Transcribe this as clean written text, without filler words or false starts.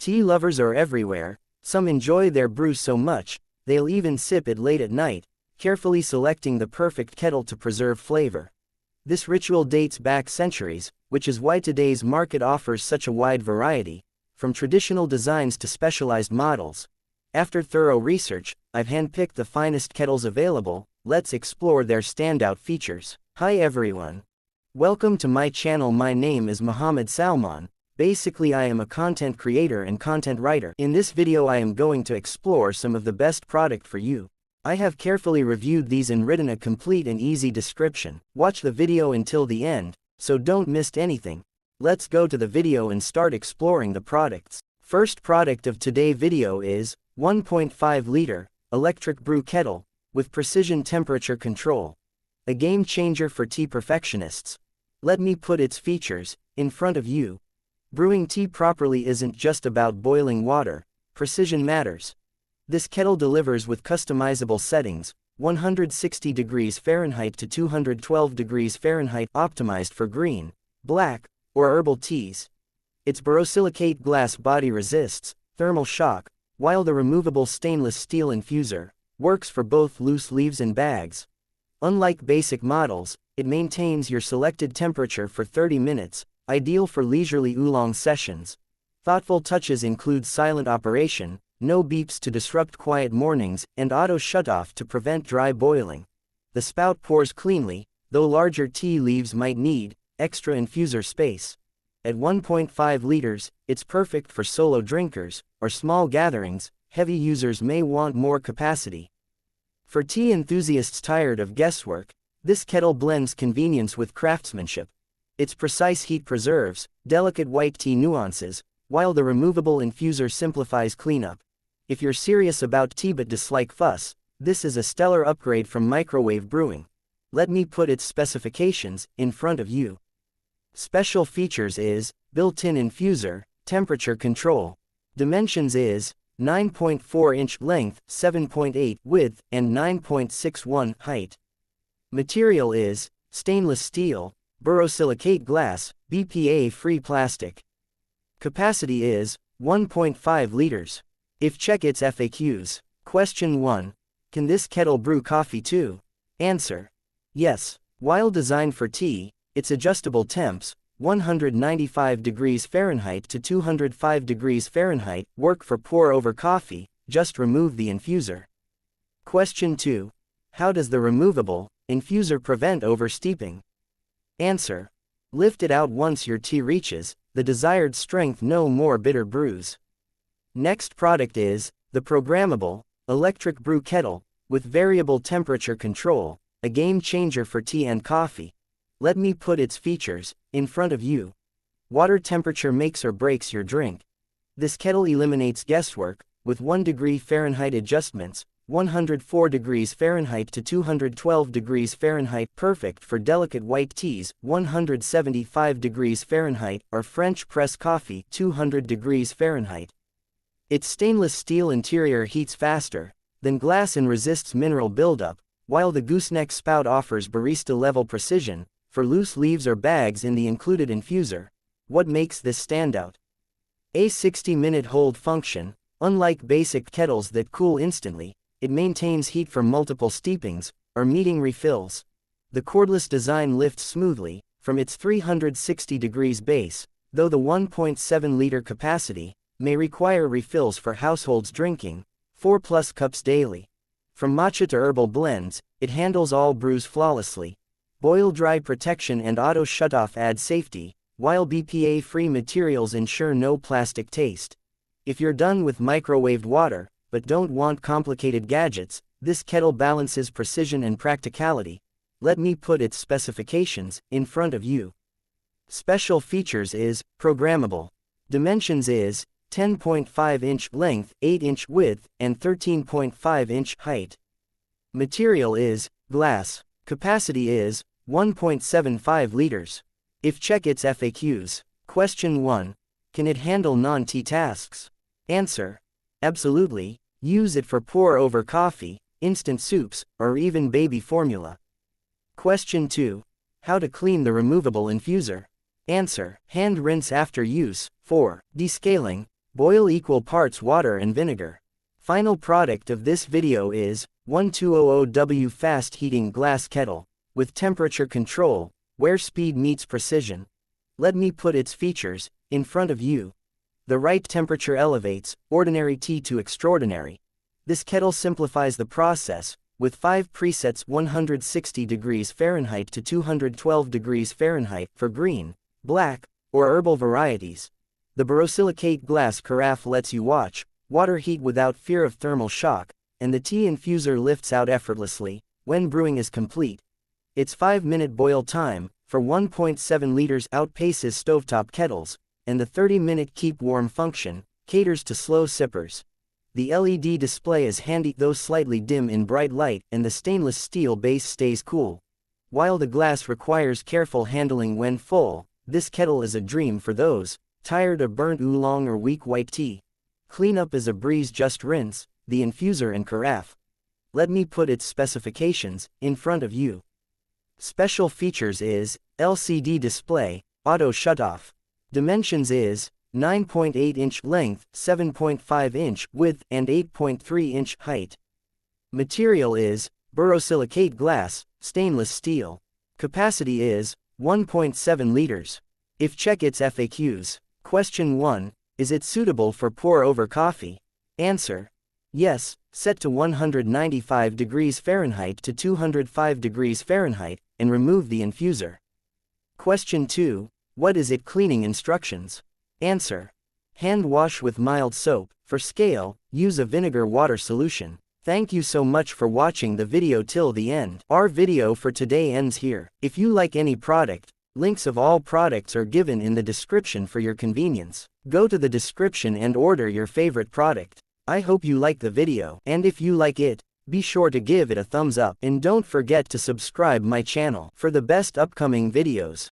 Tea lovers are everywhere. Some enjoy their brew so much, they'll even sip it late at night, carefully selecting the perfect kettle to preserve flavor. This ritual dates back centuries, which is why today's market offers such a wide variety, from traditional designs to specialized models. After thorough research, I've handpicked the finest kettles available. Let's explore their standout features. Hi everyone. Welcome to my channel. My name is Muhammad Salman. Basically, I am a content creator and content writer. In this video I am going to explore some of the best product for you. I have carefully reviewed these and written a complete and easy description. Watch the video until the end, so don't miss anything. Let's go to the video and start exploring the products. First product of today's video is 1.5 liter Electric Brew Kettle with precision temperature control. A game changer for tea perfectionists. Let me put its features in front of you. Brewing tea properly isn't just about boiling water, precision matters. This kettle delivers with customizable settings, 160 degrees Fahrenheit to 212 degrees Fahrenheit, optimized for green, black, or herbal teas. Its borosilicate glass body resists thermal shock, while the removable stainless steel infuser works for both loose leaves and bags. Unlike basic models, it maintains your selected temperature for 30 minutes, ideal for leisurely oolong sessions. Thoughtful touches include silent operation, no beeps to disrupt quiet mornings, and auto shutoff to prevent dry boiling. The spout pours cleanly, though larger tea leaves might need extra infuser space. At 1.5 liters, it's perfect for solo drinkers or small gatherings. Heavy users may want more capacity. For tea enthusiasts tired of guesswork, this kettle blends convenience with craftsmanship. Its precise heat preserves delicate white tea nuances, while the removable infuser simplifies cleanup. If you're serious about tea but dislike fuss, this is a stellar upgrade from microwave brewing. Let me put its specifications in front of you. Special features is built-in infuser, temperature control. Dimensions is 9.4-inch length, 7.8 width, and 9.61 height. Material is stainless steel, borosilicate glass, BPA-free plastic. Capacity is 1.5 liters. If check its FAQs. Question 1. Can this kettle brew coffee too? Answer. Yes. While designed for tea, its adjustable temps, 195 degrees Fahrenheit to 205 degrees Fahrenheit, work for pour-over coffee. Just remove the infuser. Question 2. How does the removable infuser prevent oversteeping? Answer. Lift it out once your tea reaches the desired strength. No more bitter brews. Next product is the Programmable Electric Brew Kettle with variable temperature control, a game changer for tea and coffee. Let me put its features in front of you. Water temperature makes or breaks your drink. This kettle eliminates guesswork with 1 degree Fahrenheit adjustments, 104 degrees Fahrenheit to 212 degrees Fahrenheit, perfect for delicate white teas, 175 degrees Fahrenheit, or French press coffee, 200 degrees Fahrenheit. Its stainless steel interior heats faster than glass and resists mineral buildup, while the gooseneck spout offers barista-level precision for loose leaves or bags in the included infuser. What makes this stand out? A 60-minute hold function. Unlike basic kettles that cool instantly, it maintains heat for multiple steepings or meeting refills. The cordless design lifts smoothly from its 360 degrees base, though the 1.7-liter capacity may require refills for households drinking 4+ cups daily. From matcha to herbal blends, it handles all brews flawlessly. Boil-dry protection and auto shutoff add safety, while BPA-free materials ensure no plastic taste. If you're done with microwaved water, but don't want complicated gadgets, this kettle balances precision and practicality. Let me put its specifications in front of you. Special features is programmable. Dimensions is 10.5-inch length, 8-inch width, and 13.5-inch height. Material is glass. Capacity is 1.75 liters. If check its FAQs. Question 1. Can it handle non-tea tasks? Answer. Absolutely. Use it for pour-over coffee, instant soups, or even baby formula. Question 2. How to clean the removable infuser? Answer. Hand rinse after use. 4. Descaling. Boil equal parts water and vinegar. Final product of this video is 1200W Fast-Heating Glass Kettle, with temperature control, where speed meets precision. Let me put its features in front of you. The right temperature elevates ordinary tea to extraordinary. This kettle simplifies the process, with 5 presets 160 degrees Fahrenheit to 212 degrees Fahrenheit for green, black, or herbal varieties. The borosilicate glass carafe lets you watch water heat without fear of thermal shock, and the tea infuser lifts out effortlessly when brewing is complete. Its 5-minute boil time for 1.7 liters outpaces stovetop kettles, and the 30-minute keep warm function caters to slow sippers. The LED display is handy though slightly dim in bright light, and the stainless steel base stays cool. While the glass requires careful handling when full, this kettle is a dream for those tired of burnt oolong or weak white tea. Cleanup is a breeze, just rinse the infuser and carafe. Let me put its specifications in front of you. Special features is LCD display, auto shutoff. Dimensions is 9.8-inch length, 7.5-inch width, and 8.3-inch height. Material is borosilicate glass, stainless steel. Capacity is 1.7 liters. If check its FAQs. Question 1. Is it suitable for pour over coffee? Answer. Yes, set to 195 degrees Fahrenheit to 205 degrees Fahrenheit, and remove the infuser. Question 2. What is it cleaning instructions? Answer. Hand wash with mild soap. For scale, use a vinegar water solution. Thank you so much for watching the video till the end. Our video for today ends here. If you like any product, links of all products are given in the description for your convenience. Go to the description and order your favorite product. I hope you like the video, and if you like it, be sure to give it a thumbs up, and don't forget to subscribe my channel for the best upcoming videos.